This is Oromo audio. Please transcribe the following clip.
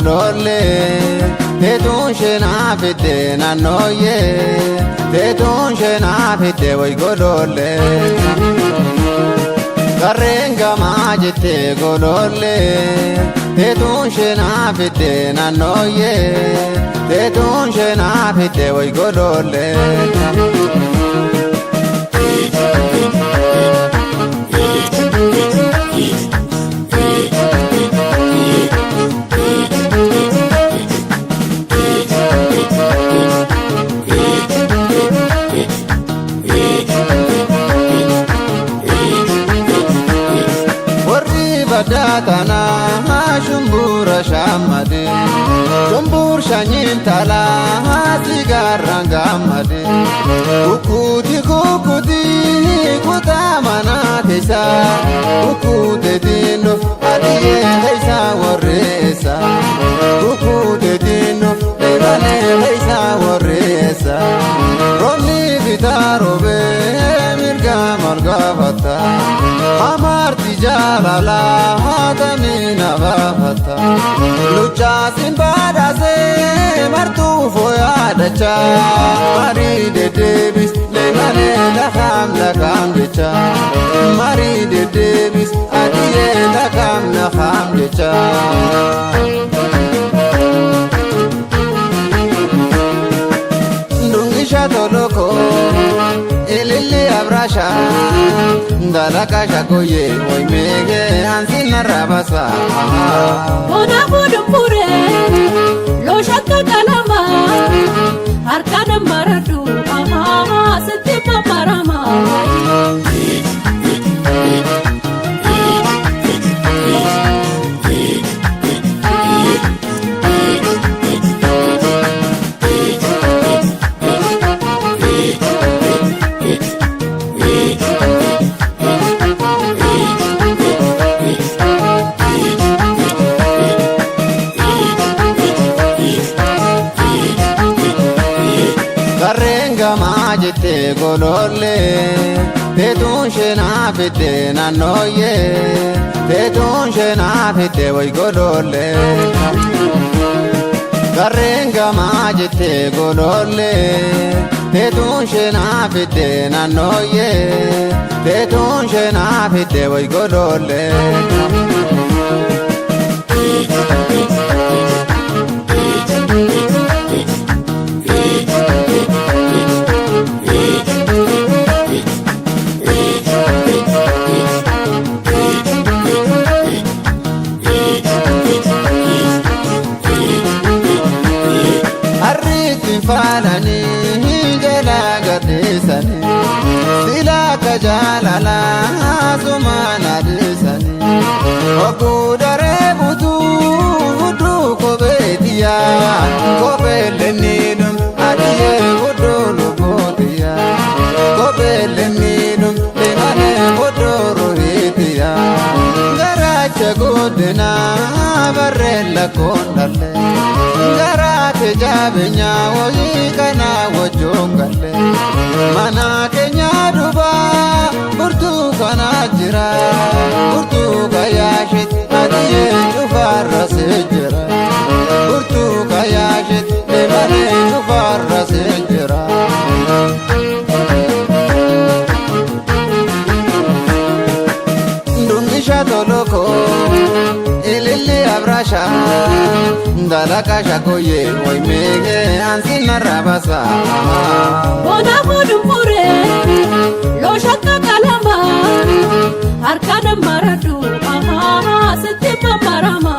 golole tetun shena fite nanoye tetun shena fite way golole Karenga majete golole tetun shena fite nanoye tetun shena fite way golole Datana shumbura shamade shumbur shanyin tala sigarangamade ukuti kutamana tesa ukute dino adiye heisa waresa ukute dino devane heisa waresa roni vitarobe mirga margavata amarti jalala hadamina bafata lucha sin badase martu foya dacha mari de debis lemane la kham decha mari de debis adiye la kham decha ndungisha toloko elele abrasha Dalaka shakoye hoy mege ansina rabasa Ona budumpure lo shakka kalama harkana maradu satima marama Karenga majete golole tetun shena fite nanoye tetun shena fite way golole Karenga majete golole tetun shena fite nanoye tetun shena fite way golole falani jala gadisani sila kajalala sumana disani okudare butu kobedia kobelenidum adiye kodolo kodia kobelenidum lemane kodoro hidia garacha godina barella kondale garate jabenya woyi kana wajongale mana kenya duba burtu kana jira burtu gayashit adiye jufarra sejira burtu gayashit lemane jufarra sejira ndungisha toloko elele abrasha Dalaka shakoye hoy mege ansina rabasa Ona budumpure lo shakka kalama harkana maradu satima marama